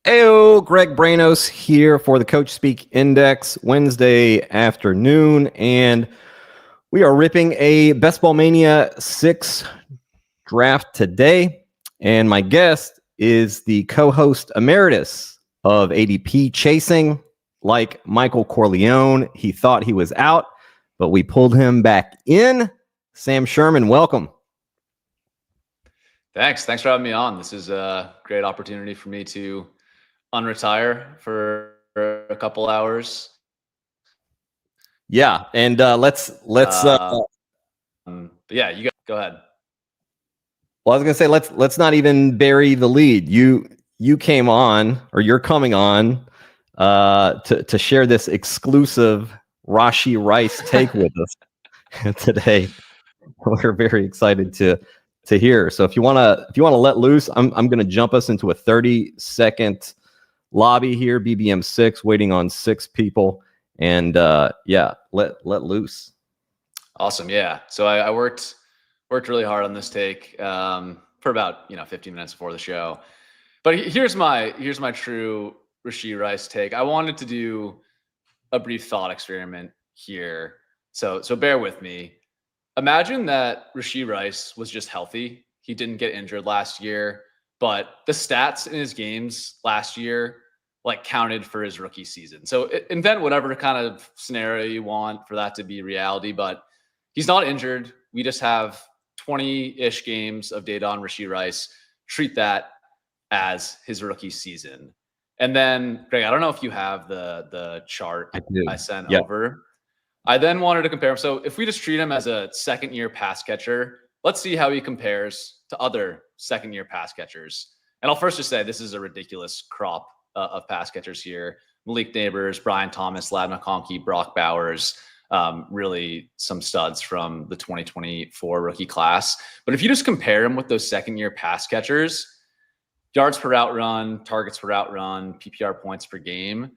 Heyo, Greg Branos here for the Coach Speak Index Wednesday afternoon, and we are ripping a Ball Mania 6 draft today. And my guest is the co-host emeritus of ADP Chasing, like Michael Corleone. He thought he was out, but we pulled him back in. Sam Sherman, welcome. Thanks for having me on. This is a great opportunity for me to unretire for a couple hours. Yeah, and let's yeah, you go ahead. Well, I was gonna say let's not even bury the lead. You came on, or you're coming on to share this exclusive Rashee Rice take with us today. We're very excited to hear. So if you wanna let loose, I'm gonna jump us into a 30-second lobby here, BBM 6, waiting on 6 people, and let loose. Awesome. Yeah. So I worked really hard on this take for about 15 minutes before the show. But here's my true Rashee Rice take. I wanted to do a brief thought experiment here. So bear with me. Imagine that Rashee Rice was just healthy. He didn't get injured last year, but the stats in his games last year counted for his rookie season. So invent whatever kind of scenario you want for that to be reality, but he's not injured. We just have 20-ish games of data on Rashee Rice. Treat that as his rookie season. And then, Greg, I don't know if you have the chart I sent over. I then wanted to compare him. So if we just treat him as a second-year pass catcher, let's see how he compares to other second-year pass catchers. And I'll first just say this is a ridiculous crop of pass catchers here. Malik Neighbors, Brian Thomas, Ladd McConkey, Brock Bowers, really some studs from the 2024 rookie class. But if you just compare him with those second-year pass catchers, yards per route run, targets per route run, PPR points per game,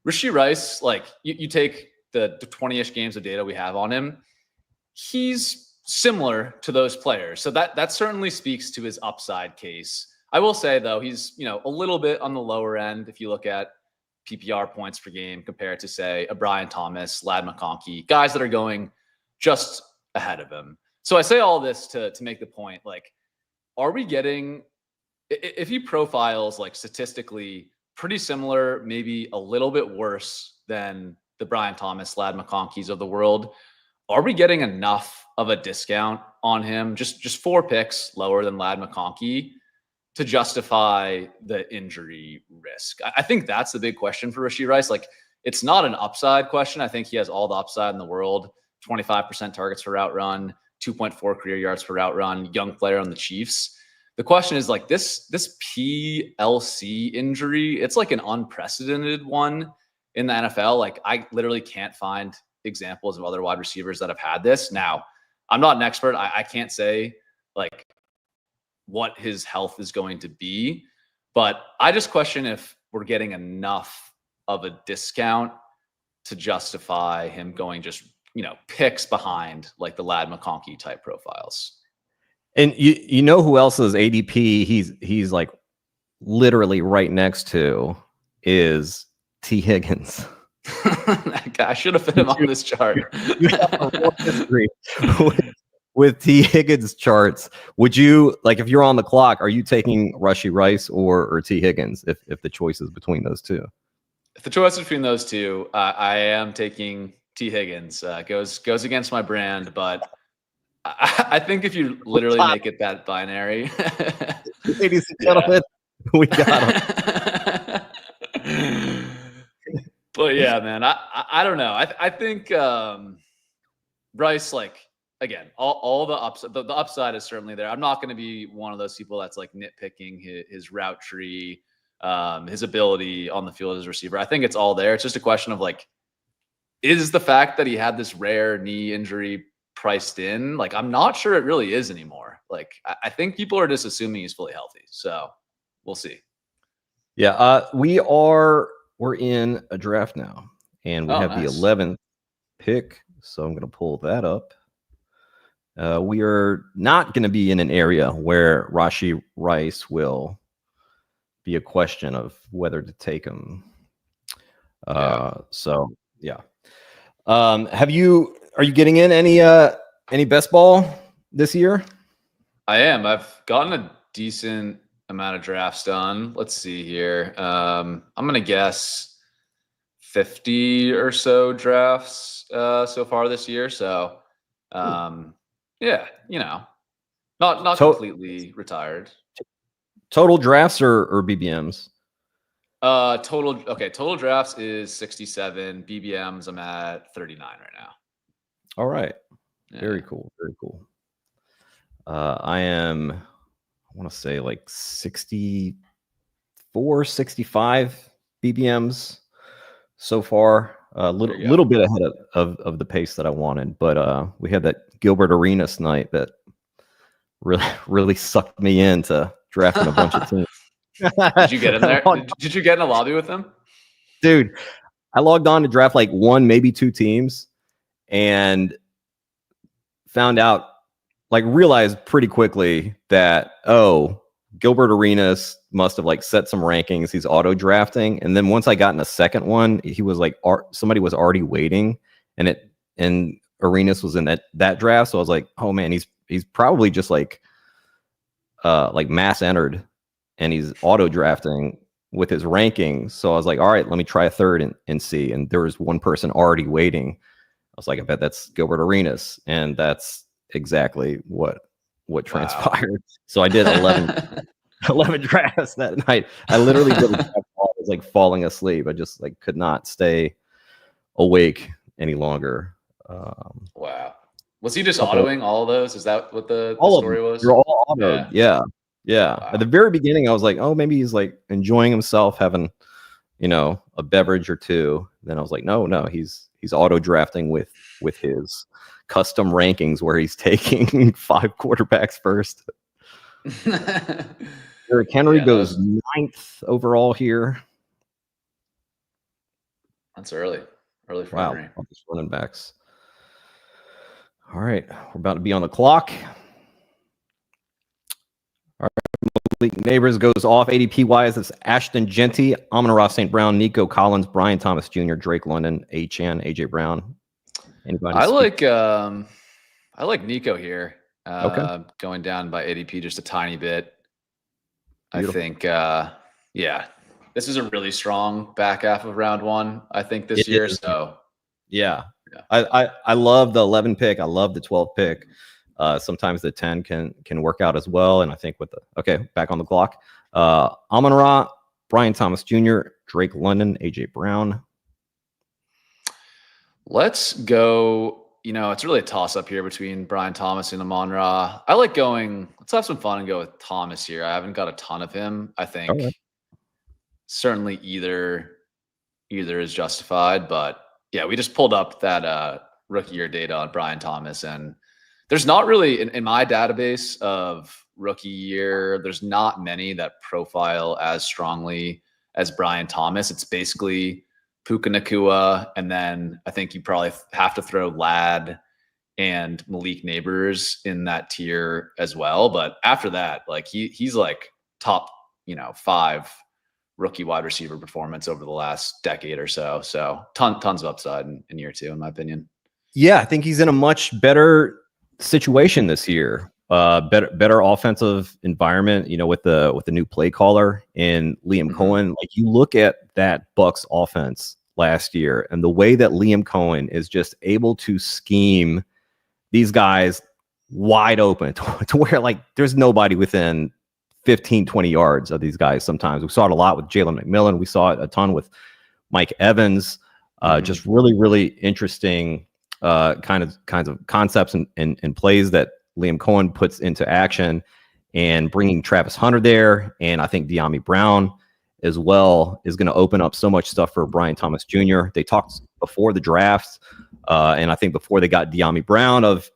Rashee Rice, you take the 20-ish games of data we have on him, he's similar to those players. So that certainly speaks to his upside case. I will say, though, he's a little bit on the lower end if you look at PPR points per game compared to, say, a Brian Thomas, Ladd McConkey, guys that are going just ahead of him. So I say all this to make the point, are we getting, if he profiles statistically pretty similar, maybe a little bit worse than the Brian Thomas, Ladd McConkeys of the world, are we getting enough of a discount on him, just 4 picks lower than Ladd McConkey, to justify the injury risk? I think that's the big question for Rashee Rice. It's not an upside question. I think he has all the upside in the world. 25% targets per route run, 2.4 career yards per route run, young player on the Chiefs. The question is this PLC injury, it's an unprecedented one in the NFL. I literally can't find examples of other wide receivers that have had this. Now, I'm not an expert. I can't say what his health is going to be, but I just question if we're getting enough of a discount to justify him going just picks behind the Ladd McConkey type profiles. And you know who else's ADP he's literally right next to is T. Higgins. I should have put him on this chart. You have a history with T. Higgins charts. Would you, if you're on the clock, are you taking Rashee Rice or T. Higgins if the choice is between those two? If the choice is between those two, I am taking T. Higgins. Goes against my brand, but I think if you literally make it that binary, ladies and gentlemen, we got him. But yeah, man, I don't know. I think Rice, again, all the upside, the upside is certainly there. I'm not going to be one of those people that's nitpicking his route tree, his ability on the field as a receiver. I think it's all there. It's just a question of is the fact that he had this rare knee injury priced in? I'm not sure it really is anymore. I think people are just assuming he's fully healthy. So we'll see. Yeah, we're in a draft now, and we have nice. The 11th pick. So I'm going to pull that up. We are not going to be in an area where Rashee Rice will be a question of whether to take him. So yeah. Are you getting in any best ball this year? I am. I've gotten a decent amount of drafts done. Let's see here. I'm gonna guess 50 or so drafts so far this year. So yeah, not completely retired. Total drafts or BBMs? Total drafts is 67. BBMs, I'm at 39 right now. All right. Yeah. Very cool. I want to say like 64, 65 BBMs so far. A little bit ahead of the pace that I wanted, but we had that Gilbert Arenas night that really sucked me into drafting a bunch of teams. Did you get in there? Did you get in a lobby with them? Dude, I logged on to draft like one, maybe two teams, and found out, realized pretty quickly that, Gilbert Arenas must have set some rankings. He's auto drafting. And then once I got in a second one, he was somebody was already waiting, and Arenas was in that draft. So I was like, oh man, he's probably just mass entered, and he's auto drafting with his rankings. So I was like, all right, let me try a third and see. And there was one person already waiting. I was like, I bet that's Gilbert Arenas. And that's exactly what transpired. So I did 11 drafts that night. I literally did a draft while I was falling asleep. I just could not stay awake any longer. Wow. Was he just autoing all of those? Is that what the story was? You're all autoed. Yeah. Wow. At the very beginning, I was like, oh, maybe he's enjoying himself, having, a beverage or two. Then I was like, no, he's auto drafting with his custom rankings where he's taking 5 quarterbacks first. Derrick Henry goes 9th overall here. That's early for Henry. Running backs. All right, we're about to be on the clock. All right, Malik Neighbors goes off ADP wise. It's Ashton Genty, Amon-Ra St. Brown, Nico Collins, Brian Thomas Jr., Drake London, Achane, AJ Brown. Anybody? I like Nico here. Going down by ADP just a tiny bit. Beautiful. I think, this is a really strong back half of round one, I think, this year. So, yeah. I love the 11 pick. I love the 12 pick. Sometimes the 10 can work out as well. And I think back on the clock. Amon-Ra, Brian Thomas Jr., Drake London, AJ Brown. Let's go. It's really a toss-up here between Brian Thomas and Amon-Ra. I like going. Let's have some fun and go with Thomas here. I haven't got a ton of him. I think certainly either is justified, but yeah, we just pulled up that rookie year data on Brian Thomas, and there's not really in my database of rookie year. There's not many that profile as strongly as Brian Thomas. It's basically Puka Nacua, and then I think you probably have to throw Ladd and Malik Neighbors in that tier as well. But after that, he's top 5 rookie wide receiver performance over the last decade or so. So tons of upside in year 2, in my opinion. Yeah, I think he's in a much better situation this year. Better offensive environment, with the new play caller in Liam Cohen. You look at that Bucs offense last year and the way that Liam Cohen is just able to scheme these guys wide open to where there's nobody within 15, 20 yards of these guys. Sometimes we saw it a lot with Jalen McMillan. We saw it a ton with Mike Evans. Just really, really interesting kinds of concepts and plays that Liam Cohen puts into action, and bringing Travis Hunter there. And I think De'Ami Brown as well is going to open up so much stuff for Brian Thomas Jr. They talked before the draft, and I think before they got De'Ami Brown, of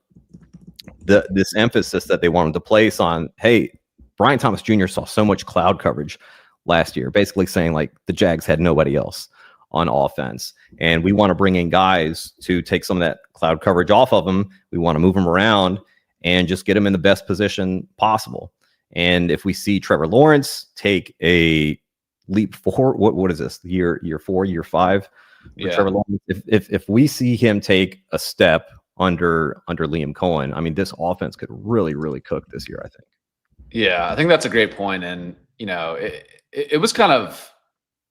this emphasis that they wanted to place on, hey, Brian Thomas Jr. saw so much cloud coverage last year, basically saying the Jags had nobody else on offense, and we want to bring in guys to take some of that cloud coverage off of them. We want to move them around and just get them in the best position possible. And if we see Trevor Lawrence take a leap forward, what is this, year 4, year 5 for Trevor Lawrence? If we see him take a step under Liam Cohen, I mean, this offense could really, really cook this year, I think. Yeah, I think that's a great point. And, it was kind of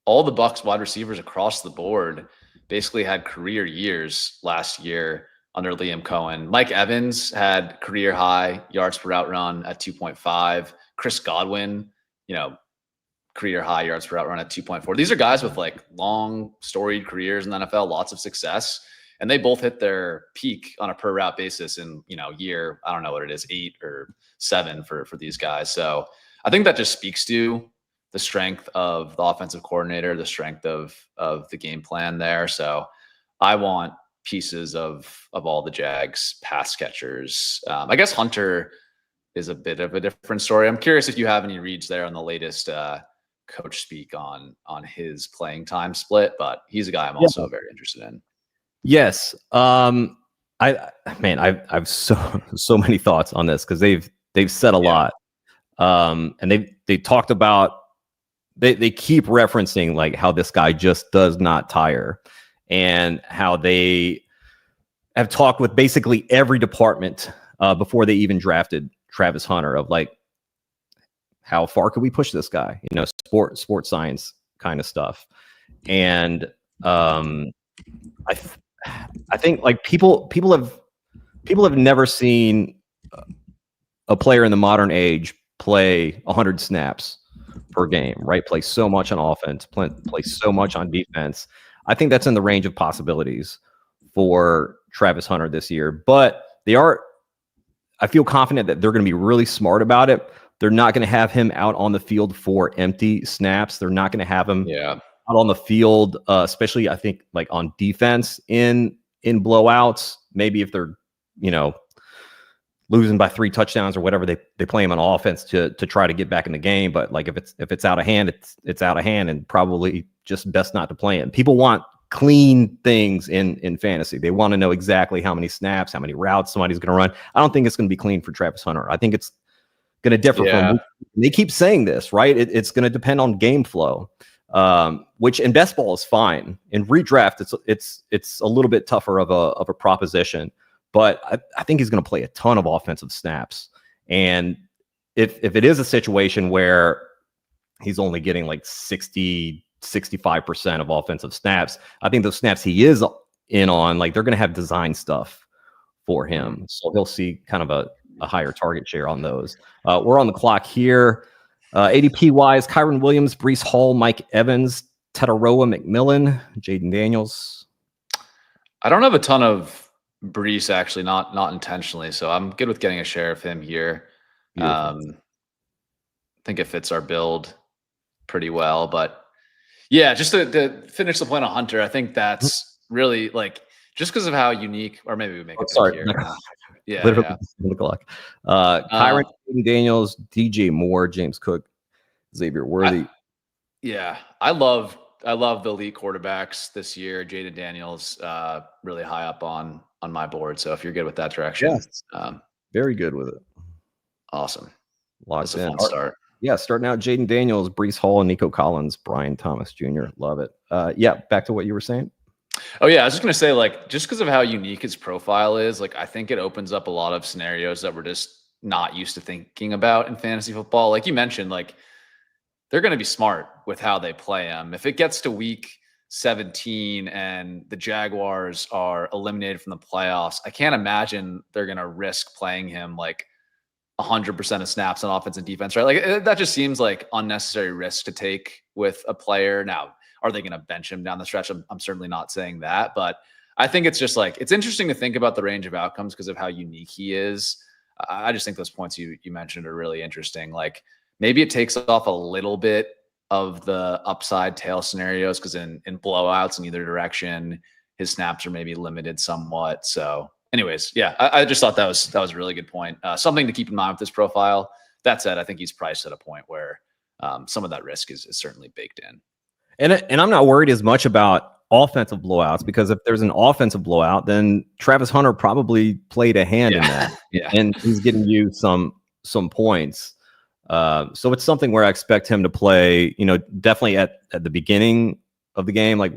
all the Bucs wide receivers across the board basically had career years last year under Liam Cohen. Mike Evans had career high yards per route run at 2.5. Chris Godwin, career high yards per route run at 2.4. These are guys with like long storied careers in the NFL, lots of success. And they both hit their peak on a per route basis in, year, I don't know what it is, 8 or 7 for these guys. So I think that just speaks to the strength of the offensive coordinator, the strength of the game plan there. So I want pieces of all the Jags pass catchers. I guess Hunter is a bit of a different story. I'm curious if you have any reads there on the latest coach speak on his playing time split, but he's a guy I'm also very interested in. Yes. I've so many thoughts on this because they've said a lot. And they talked about, they keep referencing like how this guy just does not tire, and how they have talked with basically every department before they even drafted Travis Hunter of like, how far could we push this guy? Sports science kind of stuff. And I think like people have never seen a player in the modern age play 100 snaps per game, right? Play so much on offense, play so much on defense. I think that's in the range of possibilities for Travis Hunter this year. But I feel confident that they're going to be really smart about it. They're not going to have him out on the field for empty snaps. They're not going to have him out on the field, especially I think like on defense in blowouts. Maybe if they're, losing by 3 touchdowns or whatever, they play him on offense to try to get back in the game. But like if it's out of hand, it's out of hand, and probably just best not to play him. People want clean things in fantasy. They want to know exactly how many snaps, how many routes somebody's going to run. I don't think it's going to be clean for Travis Hunter. I think it's going to differ from. They keep saying this, right? It's going to depend on game flow, which in best ball is fine. In redraft, it's a little bit tougher of a proposition. But I think he's going to play a ton of offensive snaps. And if it is a situation where he's only getting like 65% of offensive snaps, I think those snaps he is in on, like they're going to have design stuff for him. So he'll see kind of a higher target share on those. We're on the clock here. ADP wise, Kyron Williams, Breece Hall, Mike Evans, Tataroa McMillan, Jaden Daniels. I don't have a ton of Breece, actually, not intentionally. So I'm good with getting a share of him here. I think it fits our build pretty well. But yeah, just to finish the point on Hunter, I think that's really like just because of how unique, or maybe we make it here. Literally the clock. Kyron, Daniels, DJ Moore, James Cook, Xavier Worthy. I love the elite quarterbacks this year. Jaden Daniels, really high up on my board. So if you're good with that direction, very good with it. Awesome. Lots of fun start. Yeah, starting out Jaden Daniels, Breece Hall, Nico Collins, Brian Thomas Jr. Love it. Back to what you were saying. Oh yeah, I was just gonna say, like, just because of how unique his profile is, like I think it opens up a lot of scenarios that we're just not used to thinking about in fantasy football. Like you mentioned, like they're going to be smart with how they play him. If it gets to week 17 and the Jaguars are eliminated from the playoffs, I can't imagine they're going to risk playing him like 100% of snaps on offense and defense, right? Like that just seems like unnecessary risk to take with a player. Now, are they going to bench him down the stretch? I'm certainly not saying that, but I think it's just like, it's interesting to think about the range of outcomes because of how unique he is. I just think those points you mentioned are really interesting. Like maybe it takes off a little bit of the upside tail scenarios because in blowouts in either direction, his snaps are maybe limited somewhat. So anyways, yeah, I just thought that was a really good point. Something to keep in mind with this profile. That said, I think he's priced at a point where some of that risk is certainly baked in. And I'm not worried as much about offensive blowouts because if there's an offensive blowout, then Travis Hunter probably played a hand in that. Yeah. And he's getting you some points. So it's something where I expect him to play, definitely at the beginning of the game, like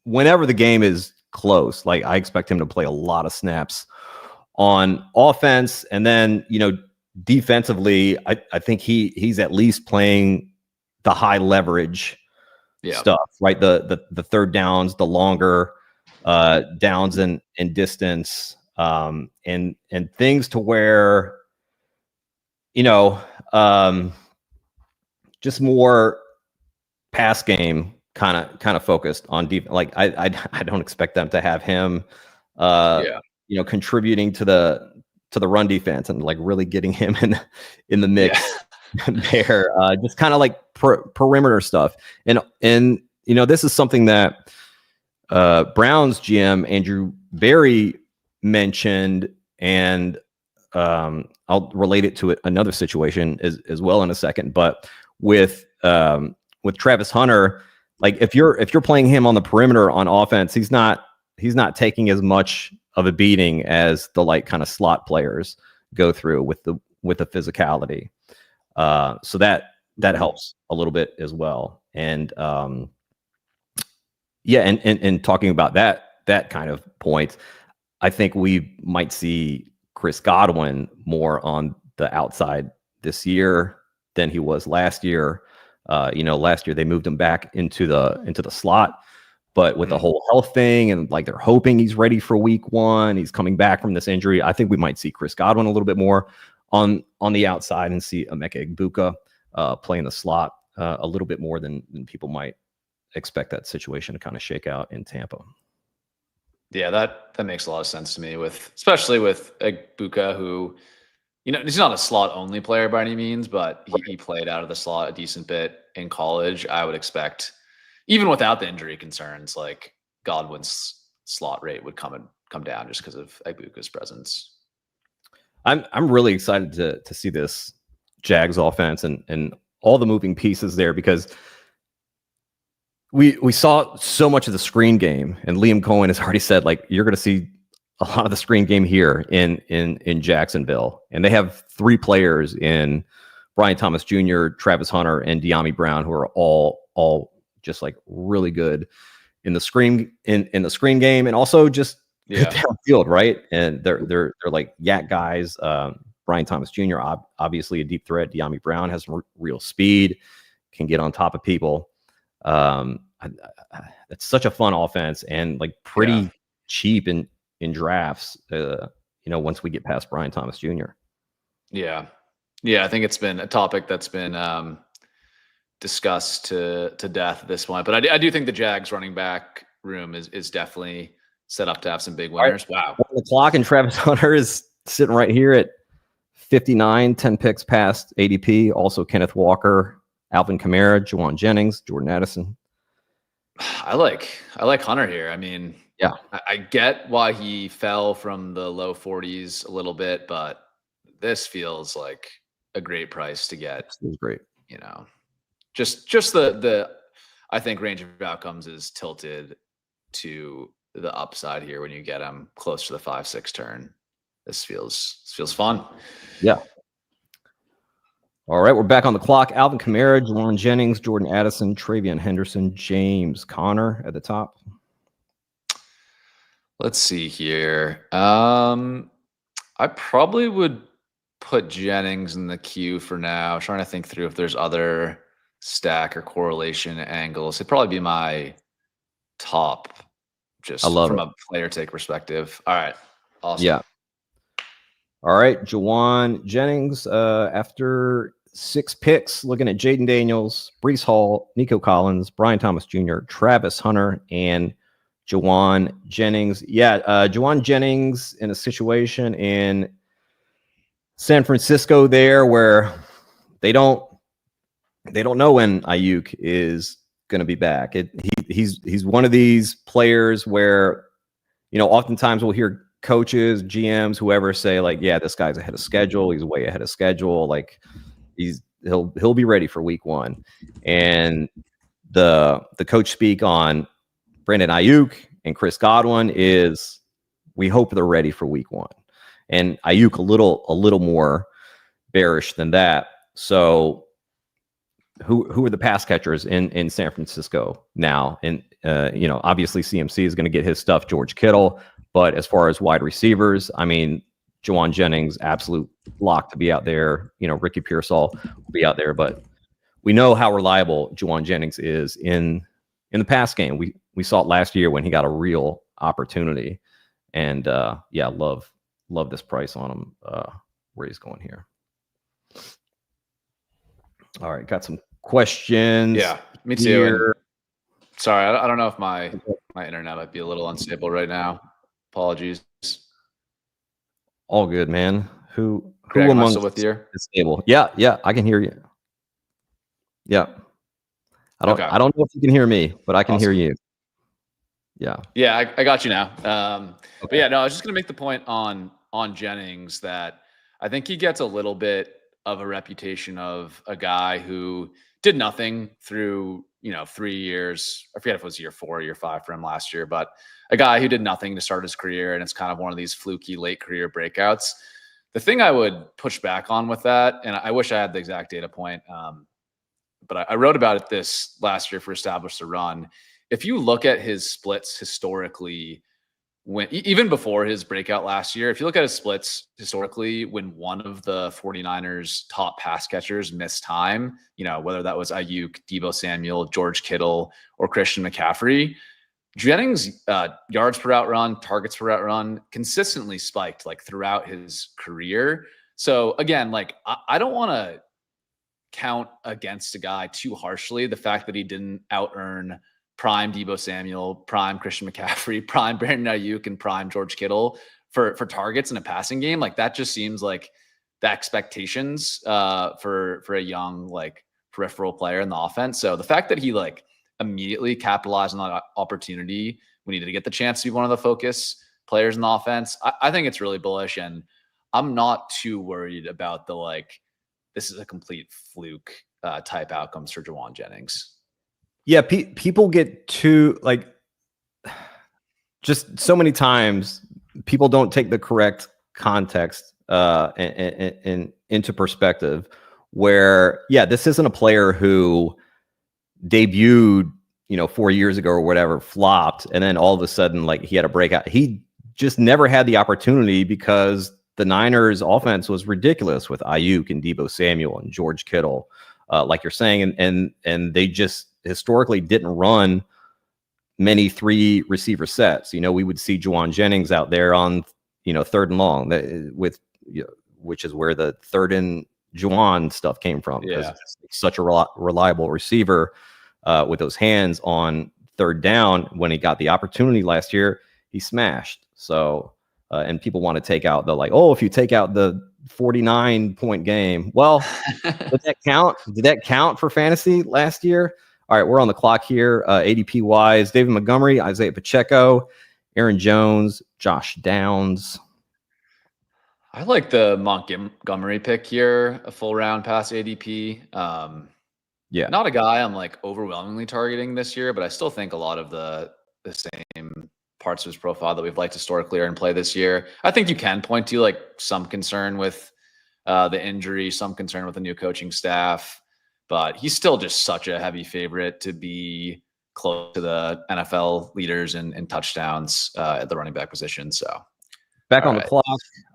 whenever the game is close, like I expect him to play a lot of snaps on offense. And then, defensively, I think he's at least playing the high leverage stuff, right? The third downs, the longer downs and distance, and things to where, just more pass game kind of focused on deep. Like I don't expect them to have him, contributing to the run defense and like really getting him in the mix there. Just kind of like perimeter stuff. And this is something that Browns GM Andrew Berry mentioned, and I'll relate it to another situation as well in a second. But with Travis Hunter, like if you're playing him on the perimeter on offense, he's not taking as much of a beating as the like kind of slot players go through with the physicality. So that helps a little bit as well. And and talking about that kind of point, I think we might see Chris Godwin more on the outside this year than he was last year. Last year they moved him back into the slot, but with the whole health thing and like they're hoping he's ready for week 1, he's coming back from this injury. I think we might see Chris Godwin a little bit more on the outside and see Emeka Egbuka play in the slot a little bit more than people might expect that situation to kind of shake out in Tampa. Yeah, that makes a lot of sense to me, especially with Egbuka, who, he's not a slot only player by any means, but he played out of the slot a decent bit in college. I would expect, even without the injury concerns, like Godwin's slot rate would come down just because of Egbuka's presence. I'm really excited to see this Jags offense and all the moving pieces there, because we saw so much of the screen game, and Liam Cohen has already said, like, you're going to see a lot of the screen game here in Jacksonville. And they have 3 players in Brian Thomas Jr., Travis Hunter, and De'Ami Brown, who are all just like really good in the screen in the screen game, and also just good downfield, right? And they're like yak guys. Brian Thomas Jr., obviously a deep threat. De'Ami Brown has real speed, can get on top of people. It's such a fun offense, and like pretty cheap in drafts, once we get past Brian Thomas Jr. Yeah. I think it's been a topic that's been discussed to death at this point, but I do think the Jags running back room is definitely set up to have some big winners. Wow. The clock, and Travis Hunter is sitting right here at 59, 10 picks past ADP. Also Kenneth Walker, Alvin Kamara, Jauan Jennings, Jordan Addison. I like Hunter here. I mean, yeah, I get why he fell from the low 40s a little bit, but this feels like a great price to get. This is great. Just the I think range of outcomes is tilted to the upside here when you get him close to the 5-6 turn. This feels fun. Yeah. All right, we're back on the clock. Alvin Kamara, Jauan Jennings, Jordan Addison, Travion Henderson, James Conner at the top. Let's see here. I probably would put Jennings in the queue for now. I'm trying to think through if there's other stack or correlation angles. It'd probably be my top, just from a player take perspective. All right. Awesome. Yeah. All right, Jauan Jennings, after 6 picks, looking at Jaden Daniels, Breece Hall, Nico Collins, Brian Thomas Jr., Travis Hunter, and Jauan Jennings. Yeah, Jauan Jennings in a situation in San Francisco there where they don't know when Ayuk is going to be back. He's one of these players where, oftentimes we'll hear coaches, GMs, whoever say like, yeah, this guy's ahead of schedule. He's way ahead of schedule. Like he'll be ready for week 1. And the coach speak on Brandon Ayuk and Chris Godwin is, we hope they're ready for week 1. And Ayuk a little more bearish than that. So who are the pass catchers in San Francisco now? And obviously CMC is going to get his stuff, George Kittle. But as far as wide receivers, I mean, Jauan Jennings, absolute lock to be out there. Ricky Pearsall will be out there, but we know how reliable Jauan Jennings is in the pass game. We saw it last year when he got a real opportunity, and love this price on him. Where he's going here. All right, got some questions. Yeah, me too. Sorry, I don't know if my internet might be a little unstable right now. Apologies. All good, man. Who Greg, among still with you? Is stable? Yeah, I can hear you. Yeah, I don't know if you can hear me, but I can hear you. Yeah, I got you now. But yeah, no, I was just gonna make the point on Jennings that I think he gets a little bit of a reputation of a guy who did nothing through 3 years. I forget if it was year 4 or year 5 for him last year, but a guy who did nothing to start his career, and it's kind of one of these fluky late career breakouts. The thing I would push back on with that, and I wish I had the exact data point, but I wrote about it this last year for Establish the Run. If you look at his splits historically, even before his breakout last year, if you look at his splits historically, when one of the 49ers top pass catchers missed time, whether that was Ayuk, Deebo Samuel, George Kittle, or Christian McCaffrey, Jennings yards per route run, targets per route run consistently spiked throughout his career. So again, I don't want to count against a guy too harshly. The fact that he didn't out-earn prime Deebo Samuel, prime Christian McCaffrey, prime Brandon Ayuk, and prime George Kittle for targets in a passing game, that just seems like the expectations for a young peripheral player in the offense. So the fact that he immediately capitalized on that opportunity when he did get the chance to be one of the focus players in the offense, I think it's really bullish, and I'm not too worried about the this is a complete fluke type outcomes for Jauan Jennings. Yeah, people get too just so many times people don't take the correct context and into perspective. Where this isn't a player who debuted 4 years ago or whatever, flopped, and then all of a sudden he had a breakout. He just never had the opportunity because the Niners offense was ridiculous with Ayuk and Deebo Samuel and George Kittle, like you're saying, and they just historically didn't run many 3 receiver sets. We would see Jauan Jennings out there on 3rd and long which is where the 3rd and Jauan stuff came from, because he's such a reliable receiver with those hands on 3rd down. When he got the opportunity last year, he smashed. So and people want to take out the if you take out the 49-point game, well, did that count? Did that count for fantasy last year? All right, we're on the clock here. ADP wise, David Montgomery, Isaiah Pacheco, Aaron Jones, Josh Downs. I like the Montgomery pick here, a full round past ADP. Not a guy I'm overwhelmingly targeting this year, but I still think a lot of the same parts of his profile that we've liked historically are in play this year. I think you can point to some concern with the injury, some concern with the new coaching staff, but he's still just such a heavy favorite to be close to the NFL leaders in touchdowns at the running back position. So back on the clock,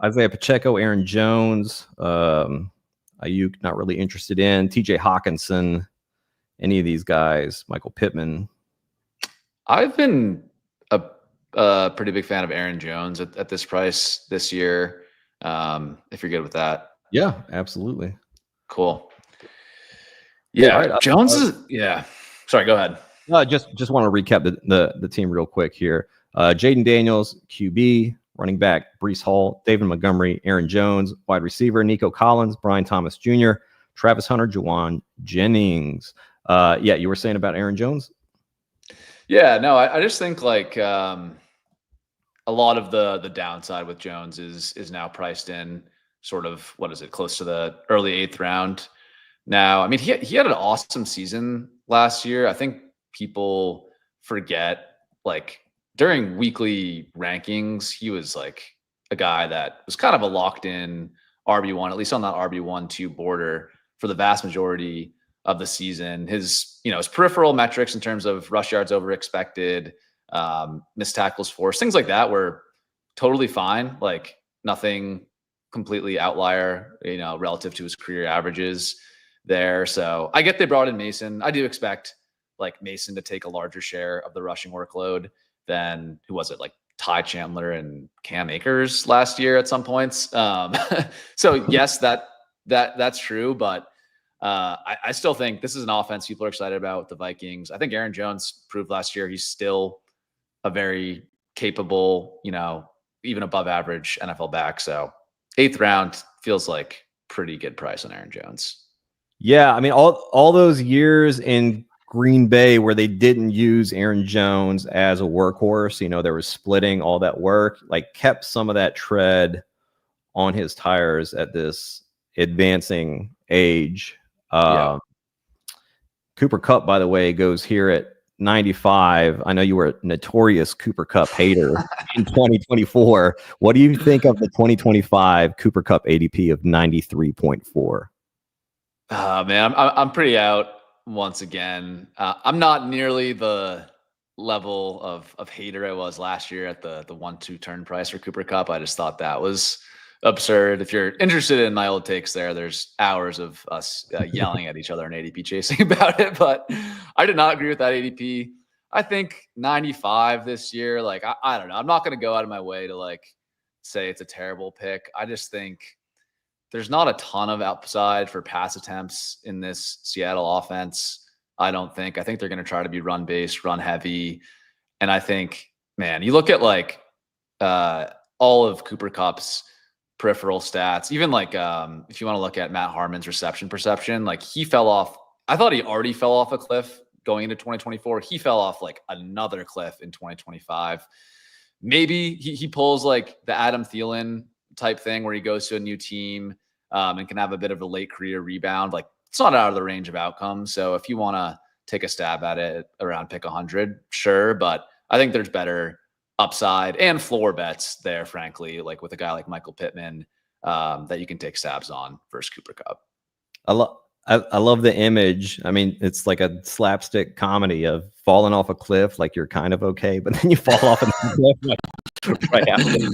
Isaiah Pacheco, Aaron Jones, Ayuk, not really interested in. TJ Hawkinson, any of these guys, Michael Pittman. I've been a pretty big fan of Aaron Jones at this price this year. If you're good with that. Yeah, absolutely. Cool. Yeah, right, Jones is. Sorry, go ahead. Just want to recap the team real quick here. Jaden Daniels, QB, running back Breece Hall, David Montgomery, Aaron Jones, wide receiver Nico Collins, Brian Thomas Jr., Travis Hunter, Jauan Jennings. You were saying about Aaron Jones? Yeah, no, I just think a lot of the downside with Jones is now priced in sort of, what is it, close to the early 8th round. Now, I mean, he had an awesome season last year. I think people forget, during weekly rankings, he was a guy that was kind of a locked in RB1, at least on that RB1-2 border for the vast majority of the season. His peripheral metrics in terms of rush yards over expected, missed tackles forced, things like that were totally fine. Like nothing completely outlier, relative to his career averages there. So I get they brought in Mason. I do expect like Mason to take a larger share of the rushing workload than who was it, like Ty Chandler and Cam Akers last year at some points. So yes, that's true, but I still think this is an offense people are excited about with the Vikings. I think Aaron Jones proved last year he's still a very capable, even above average NFL back. So 8th round feels like pretty good price on Aaron Jones. Yeah, I mean, all those years in Green Bay where they didn't use Aaron Jones as a workhorse, there was splitting all that work, like kept some of that tread on his tires at this advancing age. Yeah. Cooper Kupp, by the way, goes here at 95. I know you were a notorious Cooper Kupp hater in 2024. What do you think of the 2025 Cooper Kupp ADP of 93.4? Man, I'm pretty out once again. I'm not nearly the level of hater I was last year at the 1-2 turn price for Cooper Kupp. I just thought that was absurd. If you're interested in my old takes there's hours of us yelling at each other and ADP chasing about it, but I did not agree with that ADP. I think 95 this year, like, I don't know. I'm not going to go out of my way to like say it's a terrible pick. I just think there's not a ton of upside for pass attempts in this Seattle offense. I think they're going to try to be run based, run heavy. And I think, man, you look at like all of Cooper Kupp's peripheral stats, even like if you want to look at Matt Harmon's reception perception, like he fell off. I thought he already fell off a cliff going into 2024. He fell off like another cliff in 2025. Maybe he pulls like the Adam Thielen type thing where he goes to a new team and can have a bit of a late career rebound. Like it's not out of the range of outcomes. So if you want to take a stab at it around pick 100, sure. But I think there's better upside and floor bets there, frankly, like with a guy like Michael Pittman that you can take stabs on versus Cooper Kupp. I love the image. I mean, it's like a slapstick comedy of falling off a cliff, like you're kind of okay, but then you fall off a cliff right after.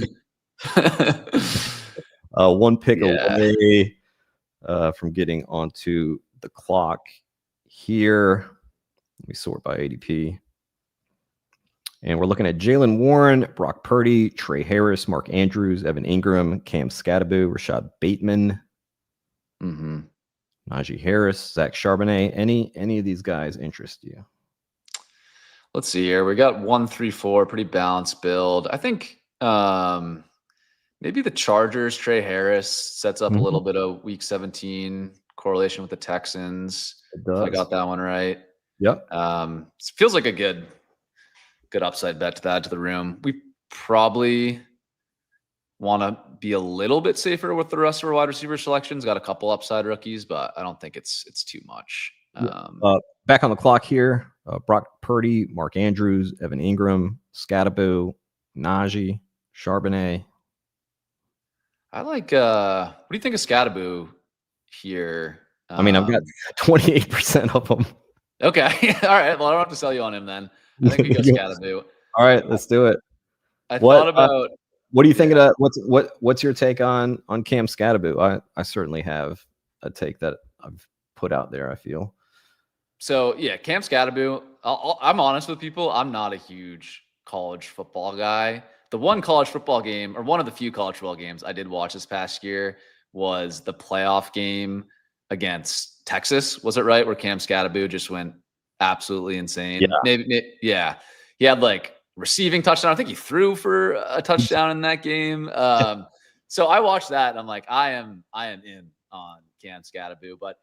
One pick away from getting onto the clock here. Let me sort by ADP. And we're looking at Jaylen Warren, Brock Purdy, Trey Harris, Mark Andrews, Evan Ingram, Cam Scatterbu, Rashad Bateman, Najee Harris, Zach Charbonnet. Any of these guys interest you? Let's see here. We got 1, 3, 4, pretty balanced build. I think maybe the Chargers, Trey Harris sets up a little bit of week 17 correlation with the Texans. If I got that one right. Yep. It feels like a good upside bet to add to the room. We probably want to be a little bit safer with the rest of our wide receiver selections. Got a couple upside rookies, but I don't think it's too much. Back on the clock here. Brock Purdy, Mark Andrews, Evan Ingram, Scatterbu, Najee, Charbonnet. I like. What do you think of Scatterbu here? I mean, I've got 28% of them. Okay. All right. Well, I don't have to sell you on him then. I think we go Scatterbu. All right, let's do it. Thought about. What do you think of that? What's your take on Cam Scatterbu? I certainly have a take that I've put out there, I feel. So yeah, Cam Scatterbu. I'm honest with people. I'm not a huge college football guy. The one college football game, or one of the few college football games I did watch this past year, was the playoff game against Texas. Was it right where Cam Scatterbu just went absolutely insane? Yeah. Maybe. Yeah. He had like receiving touchdown. I think he threw for a touchdown in that game. So I watched that and I'm like, I am in on Cam Scatterbu. But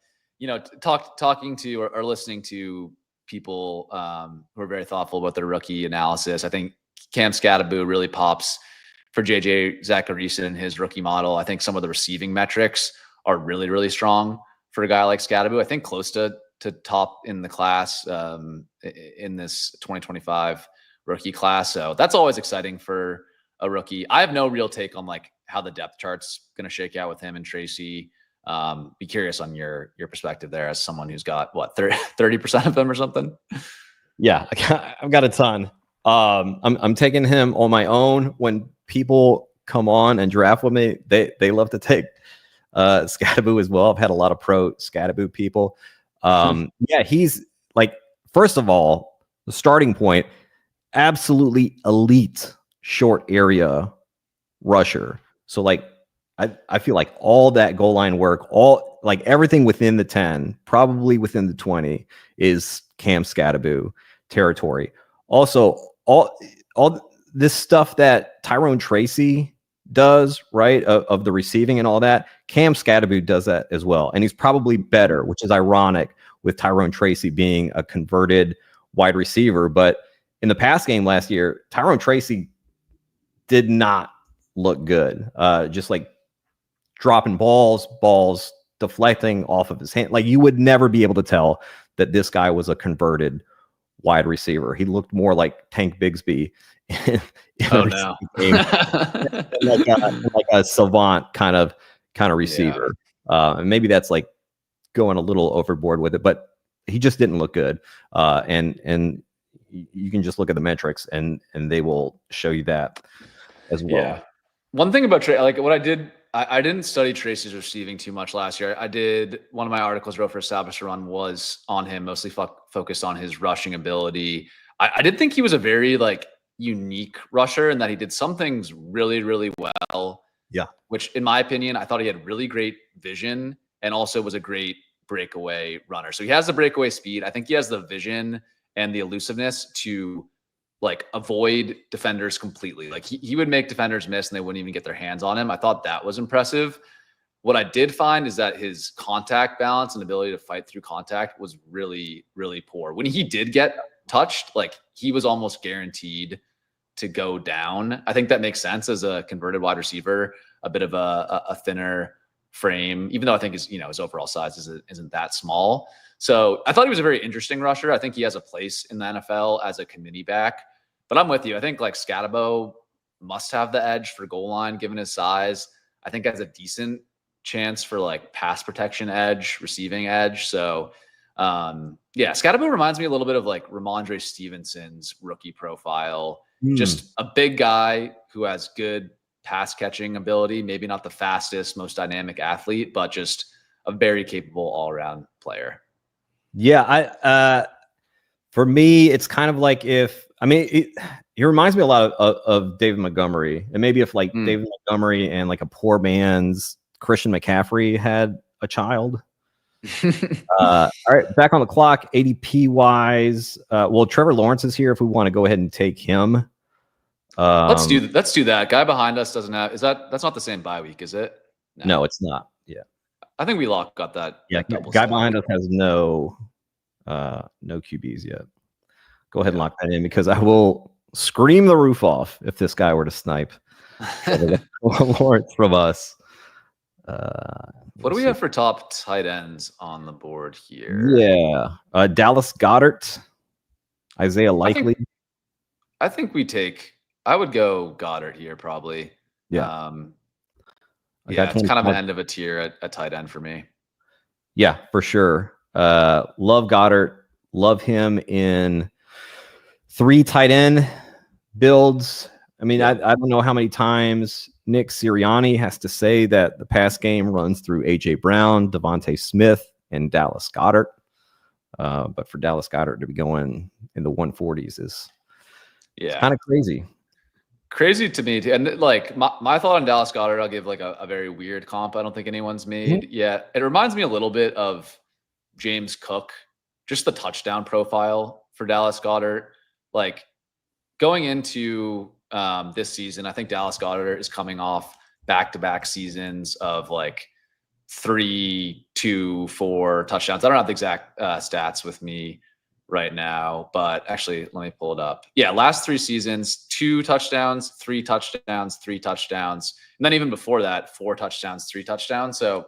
talking to or listening to people who are very thoughtful about their rookie analysis, I think Cam Scatterbu really pops for JJ Zachariason in his rookie model. I think some of the receiving metrics are really, really strong for a guy like Scatterbu. I think close to top in the class in this 2025 rookie class. So that's always exciting for a rookie. I have no real take on like how the depth chart's going to shake out with him and Tracy. Be curious on your perspective there as someone who's got what 30% of them or something. Yeah, I've got a ton. I'm taking him on my own. When people come on and draft with me, they love to take Scatterboo as well. I've had a lot of pro Scatterboo people. Yeah, he's like, first of all, the starting point, absolutely elite short area rusher. So like, I feel like all that goal line work, all like everything within the 10, probably within the 20, is Cam Scatterboo territory. Also, all this stuff that Tyrone Tracy does, right, of the receiving and all that, Cam Scatterboo does that as well, and he's probably better, which is ironic with Tyrone Tracy being a converted wide receiver. But in the pass game last year, Tyrone Tracy did not look good. Just like dropping balls deflecting off of his hand. Like, you would never be able to tell that this guy was a converted wide receiver. He looked more like Tank Bigsby in Oh no, game. like a savant kind of receiver. Yeah. And maybe that's like going a little overboard with it, but he just didn't look good. And you can just look at the metrics and they will show you that as well. Yeah. One thing about like what I did, I didn't study Tracy's receiving too much last year. I did, one of my articles wrote for Establish Run was on him, mostly focused on his rushing ability. I did think he was a very like unique rusher and that he did some things really, really well. Yeah. Which in my opinion, I thought he had really great vision and also was a great breakaway runner. So he has the breakaway speed. I think he has the vision and the elusiveness to like avoid defenders completely. Like he would make defenders miss and they wouldn't even get their hands on him. I thought that was impressive. What I did find is that his contact balance and ability to fight through contact was really, really poor. When he did get touched, like he was almost guaranteed to go down. I think that makes sense as a converted wide receiver, a bit of a thinner frame, even though I think his overall size isn't that small. So I thought he was a very interesting rusher. I think he has a place in the NFL as a committee back. But I'm with you. I think like Scatterboo must have the edge for goal line given his size. I think has a decent chance for like pass protection edge, receiving edge. So yeah, Scatterboo reminds me a little bit of like Ramondre Stevenson's rookie profile. Just a big guy who has good pass catching ability, maybe not the fastest, most dynamic athlete, but just a very capable all-around player. Yeah, for me, it's kind of like he reminds me a lot of David Montgomery, and maybe if like David Montgomery and like a poor man's Christian McCaffrey had a child. All right, back on the clock, ADP wise. Well, Trevor Lawrence is here if we want to go ahead and take him. Let's do that. Guy behind us doesn't have. That's not the same bye week, is it? No, it's not. Yeah, I think we got that. Yeah, that guy behind us has no QBs yet. Go ahead and lock that in because I will scream the roof off if this guy were to snipe Lawrence from us. What do we have for top tight ends on the board here? Yeah, Dallas Goedert, Isaiah Likely. I think I would go Goddard here probably. Yeah. Yeah, it's kind of an end of a tier at tight end for me. Yeah, for sure. Love Goddard. Love him in 3 tight end builds. I mean, I don't know how many times Nick Sirianni has to say that the pass game runs through A.J. Brown, Devontae Smith, and Dallas Goedert. But for Dallas Goedert to be going in the 140s is kind of crazy. Crazy to me too. And like my thought on Dallas Goedert, I'll give like a very weird comp I don't think anyone's made yet. It reminds me a little bit of James Cook, just the touchdown profile for Dallas Goedert. Like going into this season, I think Dallas Goedert is coming off back-to-back seasons of like 3, 2, 4 touchdowns. I don't have the exact stats with me right now, but actually let me pull it up. Yeah, last 3 seasons, 2 touchdowns, 3 touchdowns, 3 touchdowns. And then even before that, 4 touchdowns, 3 touchdowns. So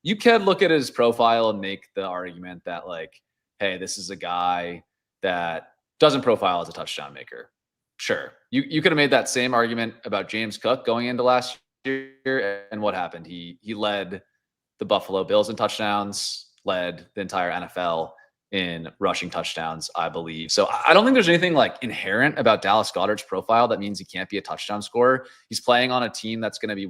you can look at his profile and make the argument that like, hey, this is a guy that doesn't profile as a touchdown maker. Sure. You could have made that same argument about James Cook going into last year, and what happened? He led the Buffalo Bills in touchdowns, led the entire NFL in rushing touchdowns, I believe. So I don't think there's anything like inherent about Dallas Goedert's profile that means he can't be a touchdown scorer. He's playing on a team that's going to be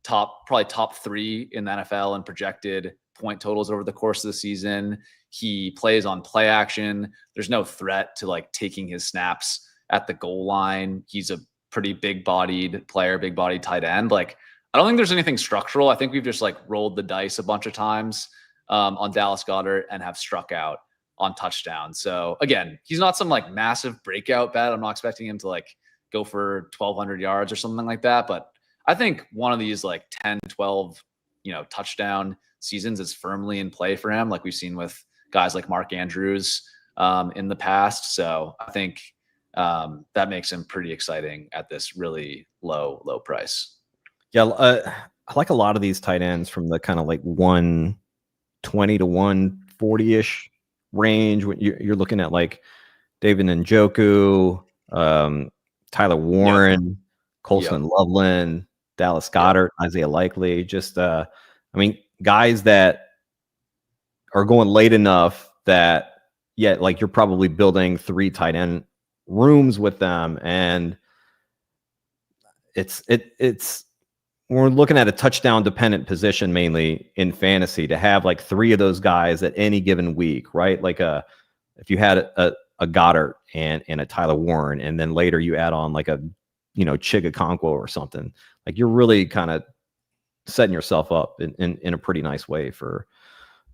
probably top 3 in the NFL and projected point totals over the course of the season. He plays on play action. There's no threat to like taking his snaps at the goal line. He's a pretty big bodied player, big bodied tight end. Like, I don't think there's anything structural. I think we've just like rolled the dice a bunch of times on Dallas Goedert and have struck out on touchdowns. So again, he's not some like massive breakout bet. I'm not expecting him to like go for 1,200 yards or something like that. But I think one of these like 10, 12, touchdown seasons is firmly in play for him, like we've seen with guys like Mark Andrews in the past. So I think that makes him pretty exciting at this really low price. Yeah, I like a lot of these tight ends from the kind of like 120 to 140-ish range. When you're looking at like David Njoku, Tyler Warren, Colston Loveland, Dallas Goedert, Isaiah Likely, just guys that are going late enough that like you're probably building 3 tight end rooms with them, and it's we're looking at a touchdown dependent position mainly in fantasy to have like 3 of those guys at any given week, right? Like if you had a Goddard and a Tyler Warren, and then later you add on like a Chig Okonkwo or something, like you're really kind of setting yourself up in a pretty nice way for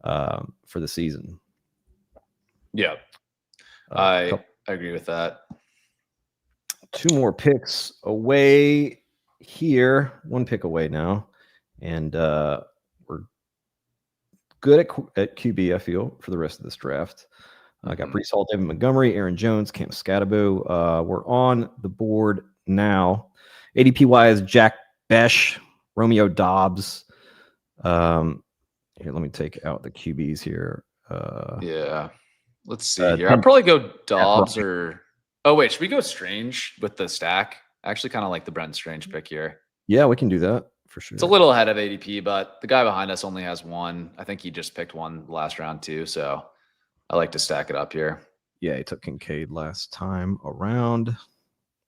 the season. Yeah, I agree with that. 2 more picks away here, 1 pick away now, and we're good at QB, I feel, for the rest of this draft. I got Breece Hall, David Montgomery, Aaron Jones, Cam Scatterbo. We're on the board now. ADP wise, Jack Besh, Romeo Dobbs. Here, let me take out the QBs here. Let's see here. I'd probably go Dobbs or. Oh wait, should we go Strange with the stack? I actually kind of like the Brent Strange pick here. Yeah, we can do that for sure. It's a little ahead of ADP, but the guy behind us only has 1. I think he just picked 1 last round too, so I like to stack it up here. Yeah, he took Kincaid last time around.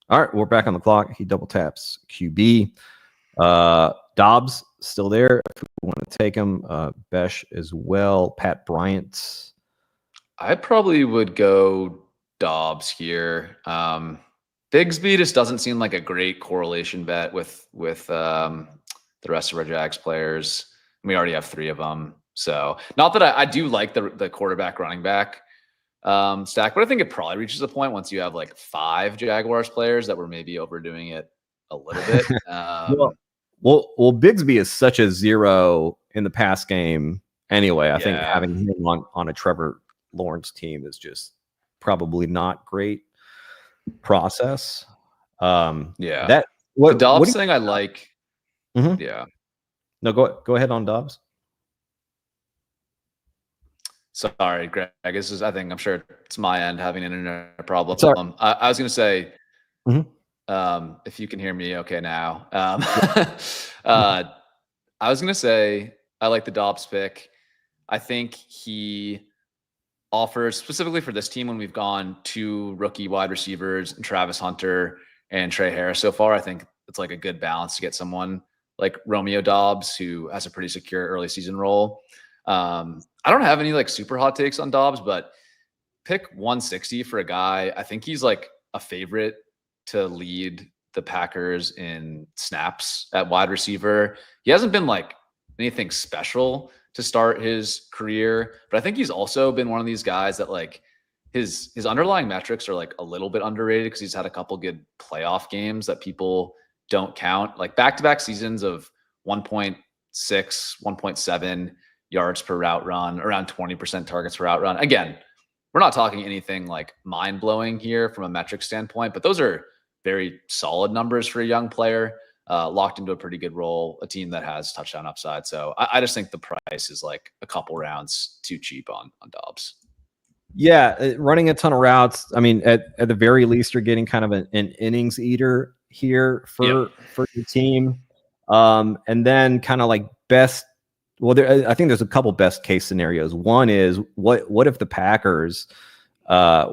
All right, we're back on the clock. He double taps QB. Dobbs still there if we want to take him. Besh as well. Pat Bryant. I probably would go Dobbs here. Bigsby just doesn't seem like a great correlation bet with the rest of our Jags players. We already have 3 of them. So not that I do like the quarterback running back stack, but I think it probably reaches a point once you have like 5 Jaguars players that we're maybe overdoing it a little bit. Well, Bigsby is such a 0 in the pass game anyway. I think having him on a Trevor Lawrence team is just probably not great process. The Dobbs thing I like. Mm-hmm. Yeah. No, go ahead on Dobbs. Sorry, Greg. I'm sure it's my end having an internet problem. I was going to say, if you can hear me okay now. I was going to say I like the Dobbs pick. I think he offers, specifically for this team, when we've gone 2 rookie wide receivers, Travis Hunter and Trey Harris so far, I think it's like a good balance to get someone like Romeo Dobbs, who has a pretty secure early season role. I don't have any like super hot takes on Dobbs, but pick 160 for a guy. I think he's like a favorite to lead the Packers in snaps at wide receiver. He hasn't been like anything special to start his career, but I think he's also been one of these guys that like his underlying metrics are like a little bit underrated because he's had a couple good playoff games that people don't count, like back-to-back seasons of 1.6, 1.7 yards per route run, around 20% targets per route run. Again, we're not talking anything like mind-blowing here from a metric standpoint, but those are very solid numbers for a young player. Locked into a pretty good role, a team that has touchdown upside. So I just think the price is like a couple rounds too cheap on Dobbs. Yeah, running a ton of routes. I mean, at the very least, you're getting kind of an innings eater here for your team. And then kind of like best Well, I think there's a couple best case scenarios. One is what if the Packers,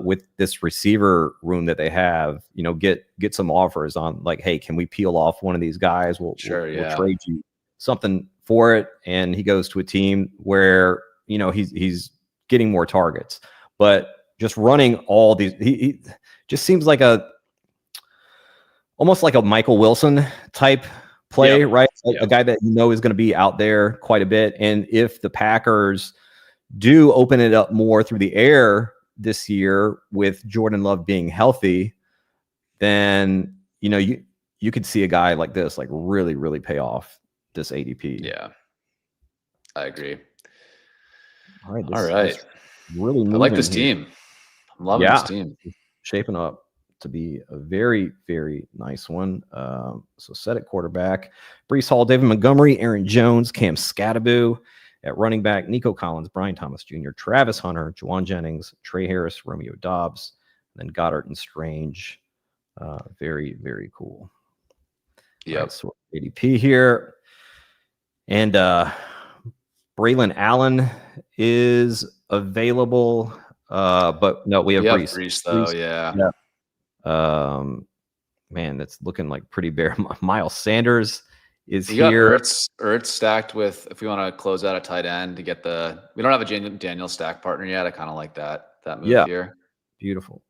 with this receiver room that they have, get some offers on like, hey, can we peel off one of these guys? We'll trade you something for it, and he goes to a team where he's getting more targets, but just running all these, he just seems like almost like a Michael Wilson type play, right? A guy that is going to be out there quite a bit. And if the Packers do open it up more through the air this year with Jordan Love being healthy, then you could see a guy like this like really, really pay off this ADP. Yeah, I agree. All right. Really, I like this team. I'm loving this team. Shaping up to be a very, very nice one. So set at quarterback, Breece Hall, David Montgomery, Aaron Jones, Cam Scatterbo. At running back, Nico Collins, Brian Thomas Jr., Travis Hunter, Jauan Jennings, Trey Harris, Romeo Doubs, and then Goddard and Strange. Very, very cool. Yeah. Right, so ADP here. And Braylon Allen is available. But no, we have Breece though. Yeah. Man, that's looking like pretty bare. Miles Sanders is you here. Got Ertz stacked with, if we want to close out a tight end to get we don't have a Daniel stack partner yet. I kind of like that move here. Beautiful.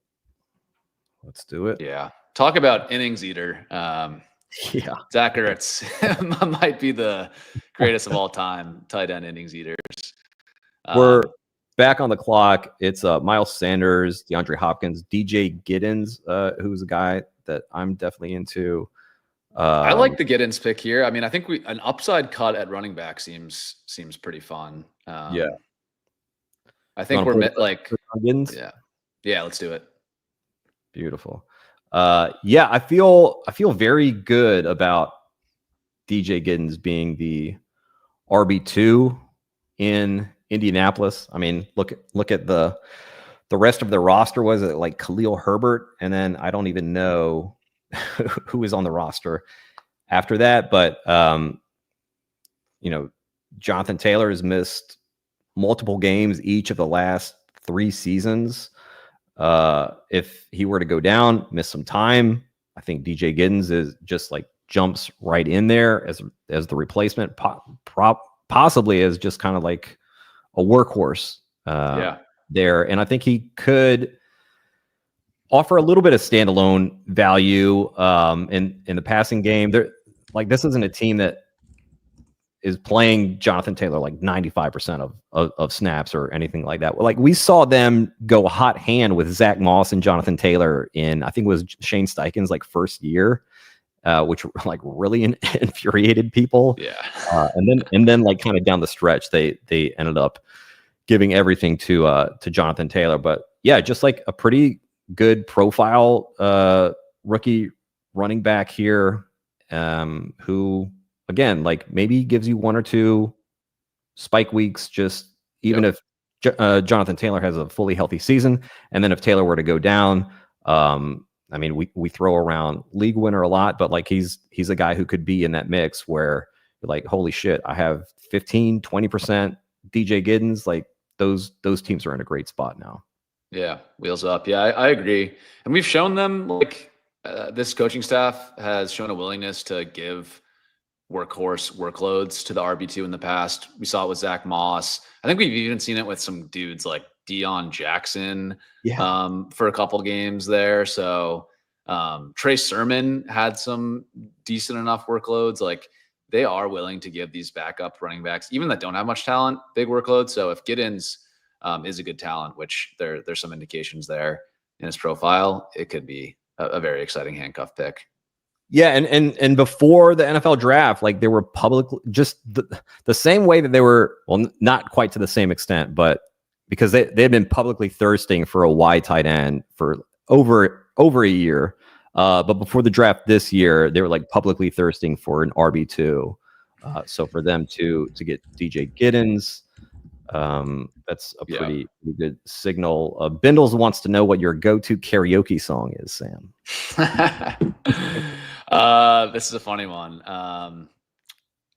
Let's do it. Yeah. Talk about innings eater. Zach Ertz might be the greatest of all time tight end innings eaters. We're back on the clock. It's Miles Sanders, DeAndre Hopkins, DJ Giddens, who's a guy that I'm definitely into. I like the Giddens pick here. I mean, I think an upside cut at running back seems pretty fun. I think we're like Giddens? Yeah, let's do it. Beautiful. I feel very good about DJ Giddens being the RB2 in Indianapolis. I mean, look at the rest of the roster. Was it like Khalil Herbert? And then I don't even know who is on the roster after that. But, Jonathan Taylor has missed multiple games each of the last 3 seasons. If he were to go down, miss some time, I think DJ Giddens is just like jumps right in there as the replacement, possibly as just kind of like a workhorse there. And I think he could offer a little bit of standalone value in the passing game. This isn't a team that is playing Jonathan Taylor like 95% of snaps or anything like that. Like we saw them go hot hand with Zach Moss and Jonathan Taylor in, I think it was Shane Steichen's like first year, which like really infuriated people. Yeah. And then like kind of down the stretch, they ended up giving everything to Jonathan Taylor. But yeah, just like a pretty good profile rookie running back here, who again, like maybe gives you 1 or 2 spike weeks, just even if Jonathan Taylor has a fully healthy season. And then if Taylor were to go down, I mean, we throw around league winner a lot, but like he's a guy who could be in that mix where you're like, holy shit, I have 15, 20% DJ Giddens. Like those teams are in a great spot now. Yeah, wheels up. Yeah, I agree. And we've shown them like this coaching staff has shown a willingness to give workhorse workloads to the RB2 in the past. We saw it with Zach Moss. I think we've even seen it with some dudes like Deion Jackson for a couple games there. So Trey Sherman had some decent enough workloads. Like they are willing to give these backup running backs, even that don't have much talent, big workloads. So if Giddens is a good talent, which there's some indications there in his profile, it could be a very exciting handcuff pick. Yeah, and before the NFL draft, like they were publicly just the same way that they were, well, not quite to the same extent, but because they had been publicly thirsting for a wide tight end for over a year. But before the draft this year, they were like publicly thirsting for an RB2. So for them to get DJ Giddens, that's a pretty good signal. Bindles wants to know what your go-to karaoke song is, Sam. This is a funny one.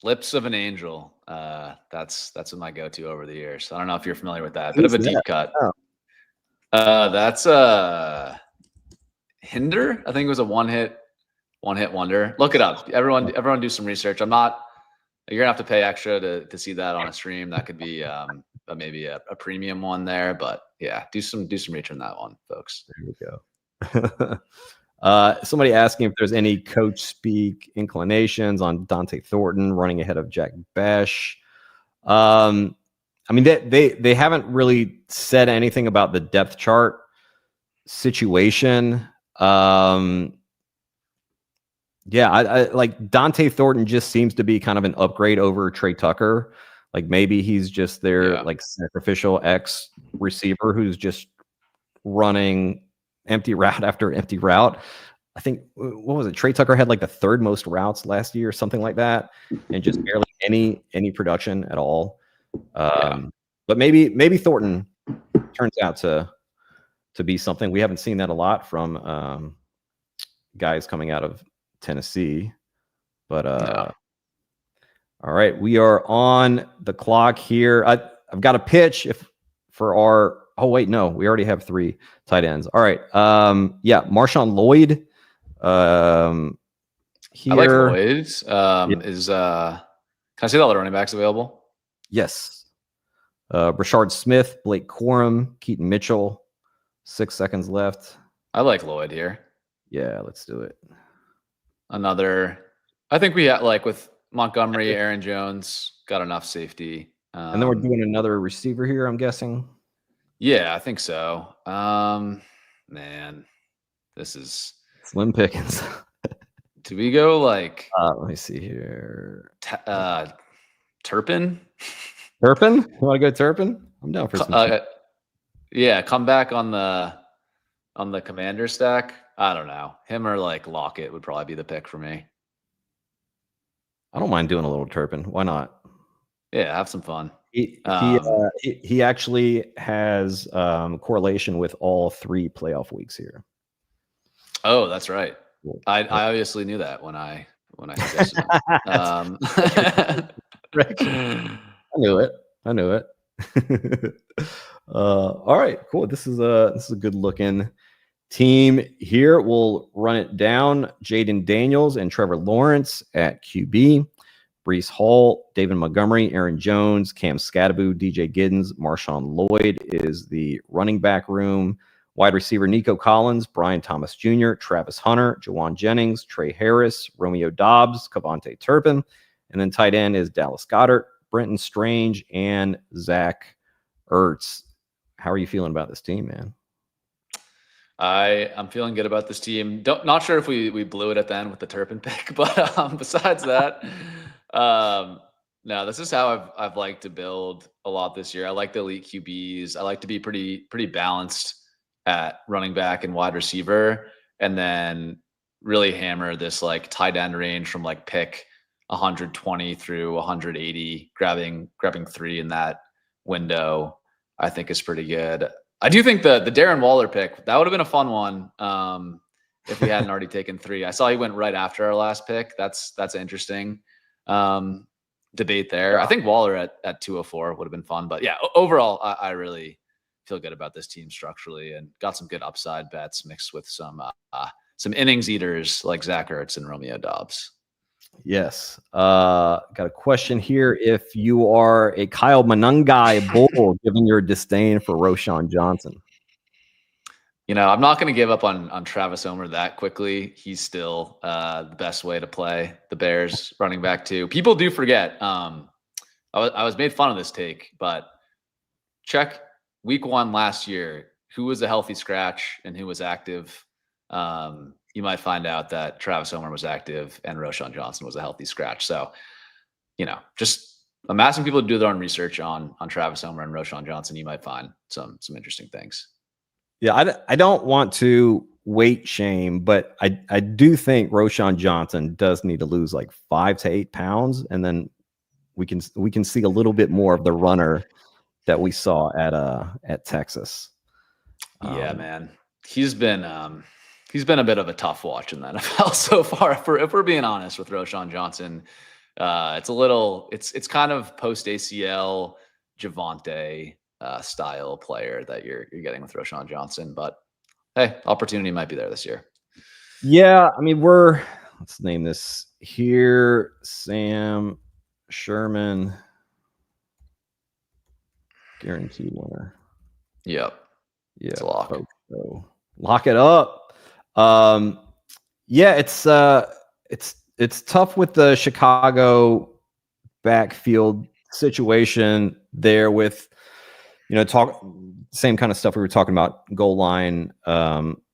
Lips of an Angel. That's been my go-to over the years. I don't know if you're familiar with that. Bit Who's of a deep that? cut. Oh. That's Hinder. I think it was a one-hit wonder. Look it up. Everyone do some research. You're gonna have to pay extra to see that on a stream. That could be maybe a premium one there, but yeah, do some research on that one, folks. There we go. Somebody asking if there's any coach speak inclinations on Dante Thornton running ahead of Jack Besh. I mean, they haven't really said anything about the depth chart situation. Yeah, I like Dante Thornton just seems to be kind of an upgrade over Trey Tucker. Like maybe he's just their like sacrificial X receiver who's just running empty route after empty route. I think what was it? Trey Tucker had like the third most routes last year, something like that, and just barely any production at all. But maybe Thornton turns out to be something. We haven't seen that a lot from guys coming out of Tennessee. But all right, we are on the clock here. I've got a pitch for our. Oh wait, no, we already have 3 tight ends. All right, yeah, Marshawn Lloyd. Here, I like Lloyd's. Is can I see all the running backs available? Yes. Rashard Smith, Blake Corum, Keaton Mitchell. 6 seconds left. I like Lloyd here. Yeah, let's do it. I think we had like with Montgomery, Aaron Jones, got enough safety. And then we're doing another receiver here, I'm guessing. Yeah, I think so. Man, this is slim pickings. Do we go like? Let me see here. Turpin. Turpin? You want to go Turpin? I'm down for some. Yeah, come back on the commander stack. I don't know. Him or like Lockett would probably be the pick for me. I don't mind doing a little Turpin. Why not? Yeah, have some fun. He actually has correlation with all 3 playoff weeks here. Oh, that's right. I obviously knew that when I suggested it. I knew it. All right, cool. This is a good looking team here. We'll run it down. Jaden Daniels and Trevor Lawrence at QB. Breece Hall, David Montgomery, Aaron Jones, Cam Scatterbo, DJ Giddens, Marshawn Lloyd is the running back room. Wide receiver Nico Collins, Brian Thomas Jr., Travis Hunter, Jauan Jennings, Trey Harris, Romeo Dobbs, Cavante Turpin. And then tight end is Dallas Goedert, Brenton Strange, and Zach Ertz. How are you feeling about this team, man? I'm feeling good about this team. Not sure if we blew it at the end with the Turpin pick, but besides that, no, this is how I've liked to build a lot this year. I like the elite QBs. I like to be pretty balanced at running back and wide receiver, and then really hammer this like tight end range from like pick 120 through 180, grabbing 3 in that window. I think is pretty good. I do think the Darren Waller pick, that would have been a fun one if we hadn't already taken 3. I saw he went right after our last pick. That's interesting debate there. Yeah. I think Waller at 204 would have been fun. But yeah, overall, I really feel good about this team structurally and got some good upside bets mixed with some innings eaters like Zach Ertz and Romeo Dobbs. Yes. Got a question here. If you are a Kyle Monangai bull, given your disdain for Roschon Johnson. You know, I'm not going to give up on Travis Homer that quickly. He's still the best way to play the Bears running back too. People do forget. I was made fun of this take, but check week 1 last year. Who was a healthy scratch and who was active? You might find out that Travis Homer was active and Roschon Johnson was a healthy scratch. So, you know, just I'm asking people to do their own research on Travis Homer and Roschon Johnson. You might find some interesting things. Yeah, I don't want to weight shame, but I do think Roschon Johnson does need to lose like 5 to 8 pounds, and then we can see a little bit more of the runner that we saw at Texas. Yeah, man, he's been a bit of a tough watch in the NFL so far. If we're being honest with Roschon Johnson, It's kind of post ACL Javonte style player that you're getting with Roshan Johnson, but hey, opportunity might be there this year. Yeah, I mean, let's name this here. Sam Sherman, guaranteed winner. Yep. Yeah, it's a lock. So lock it up. Yeah, it's tough with the Chicago backfield situation there with, same kind of stuff we were talking about, goal line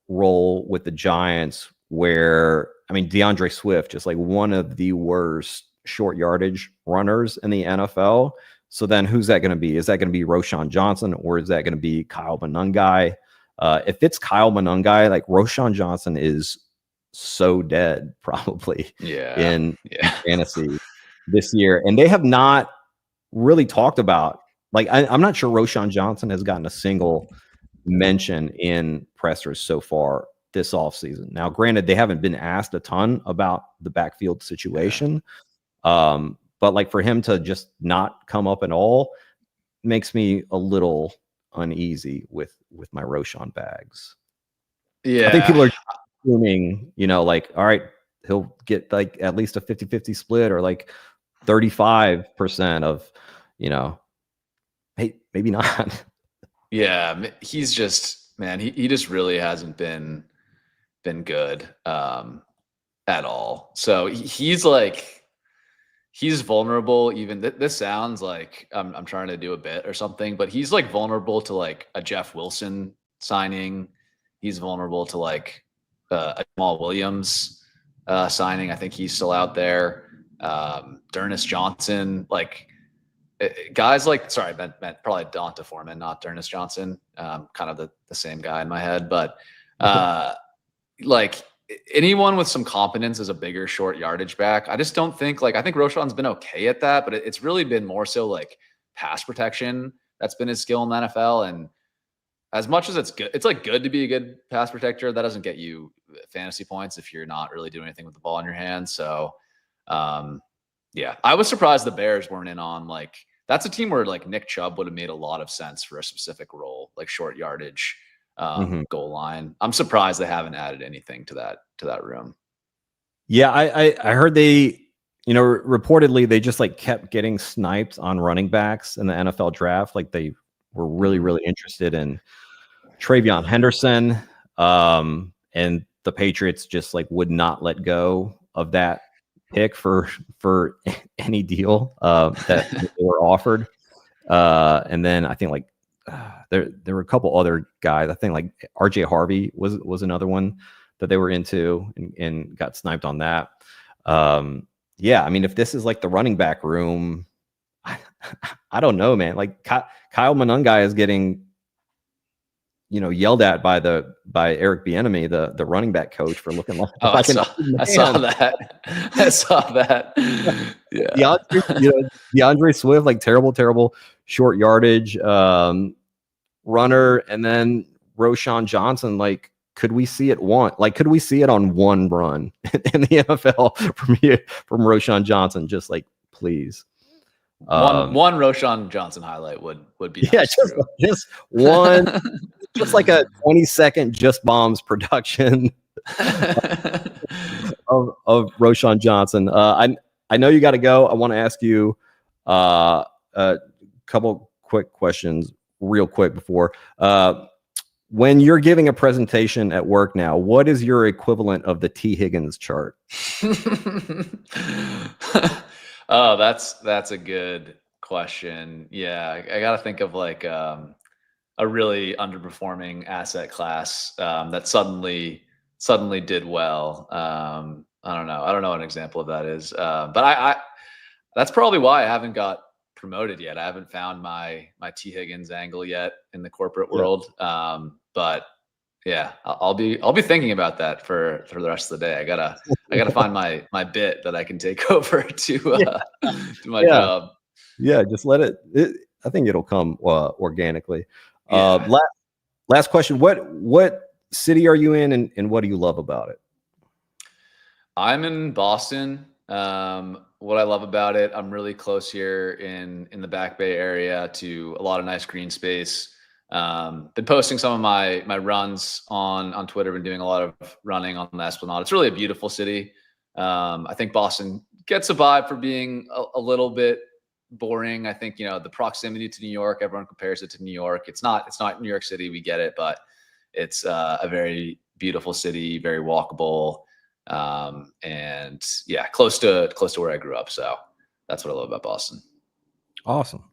role with the Giants, where, I mean, DeAndre Swift, just like one of the worst short yardage runners in the NFL. So then who's that going to be? Is that going to be Roshan Johnson, or is that going to be Kyle Monangai? If it's Kyle Monangai, like, Roshan Johnson is so dead probably in fantasy this year. And they have not really talked about, like, I'm not sure Roshan Johnson has gotten a single mention in pressers so far this offseason. Now, granted, they haven't been asked a ton about the backfield situation. But like, for him to just not come up at all makes me a little uneasy with my Roshan bags. Yeah. I think people are assuming, like, all right, he'll get like at least a 50-50 split, or like 35% of, hey, maybe not. Yeah, he's just, man, he just really hasn't been good at all. So he's vulnerable. Even this sounds like I'm trying to do a bit or something, but he's like vulnerable to like a Jeff Wilson signing. He's vulnerable to like a Jamal Williams signing. I think he's still out there. D'Ernest Johnson, like guys like, sorry, I meant probably Donta Foreman, not D'Ernest Johnson. Kind of the same guy in my head, but like anyone with some competence is a bigger short yardage back. I just don't think, like, I think Roshan's been okay at that, but it's really been more so like pass protection that's been his skill in the NFL. And as much as it's good, it's like good to be a good pass protector. That doesn't get you fantasy points if you're not really doing anything with the ball in your hands. So, yeah, I was surprised the Bears weren't in on, like, that's a team where like Nick Chubb would have made a lot of sense for a specific role, like short yardage, goal line. I'm surprised they haven't added anything to that room. Yeah, I heard they, reportedly they just like kept getting sniped on running backs in the NFL draft. Like, they were really, really interested in Travion Henderson, and the Patriots just like would not let go of that pick for any deal that they were offered. And then I think like there were a couple other guys. I think like RJ Harvey was another one that they were into, and got sniped on that. Yeah, I mean, if this is like the running back room, I don't know, man. Like, Kyle Monangai is getting, yelled at by Eric Bieniemy, the running back coach, for looking like, I saw that. I saw that. Yeah. DeAndre Swift, like terrible short yardage runner, and then Roshan Johnson, like, could we see it could we see it on one run in the NFL from Roshan Johnson? Just like, please. One Roshan Johnson highlight would be nice. Just one, just like a 20-second Just Bombs production of Roshan Johnson. I know you got to go. I want to ask you a couple quick questions real quick before. When you're giving a presentation at work now, what is your equivalent of the T. Higgins chart? Oh, that's a good question. Yeah, I got to think of like a really underperforming asset class that suddenly did well. I don't know. I don't know what an example of that is. But I that's probably why I haven't got promoted yet. I haven't found my T. Higgins angle yet in the corporate world. But yeah, I'll be thinking about that for the rest of the day. I gotta find my bit that I can take over to my job. Yeah, just let it. I think it'll come organically. Last question: What city are you in, and what do you love about it? I'm in Boston. What I love about it, I'm really close here in the Back Bay area to a lot of nice green space. Been posting some of my runs on Twitter. Been doing a lot of running on the Esplanade. It's really a beautiful city. I think Boston gets a vibe for being a little bit boring. I think, the proximity to New York, everyone compares it to New York. It's not New York City. We get it, but it's a very beautiful city, very walkable. And yeah, close to where I grew up. So that's what I love about Boston. Awesome.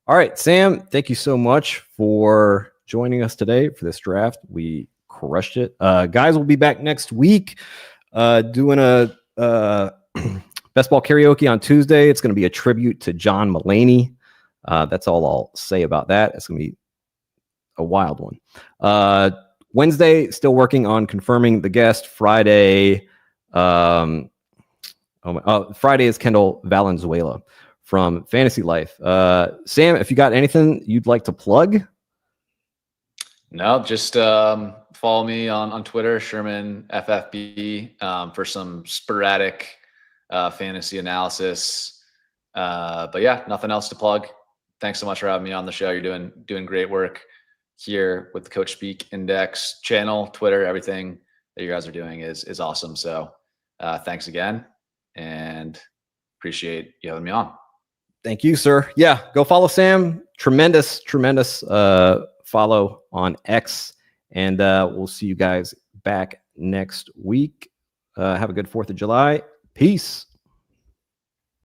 All right, Sam, thank you so much for joining us today for this draft. We crushed it. Guys, we'll be back next week doing a best ball karaoke on Tuesday. It's going to be a tribute to John Mulaney. That's all I'll say about that. It's going to be a wild one. Wednesday, still working on confirming the guest. Friday, Friday is Kendall Valenzuela from Fantasy Life. Sam, if you got anything you'd like to plug? No, just follow me on Twitter, Sherman FFB, for some sporadic fantasy analysis. But yeah, nothing else to plug. Thanks so much for having me on the show. You're doing great work here with the Coach Speak Index channel, Twitter, everything that you guys are doing is awesome. So thanks again, and appreciate you having me on. Thank you, sir. Yeah, go follow Sam. Tremendous follow on X. And we'll see you guys back next week. Have a good 4th of July. Peace.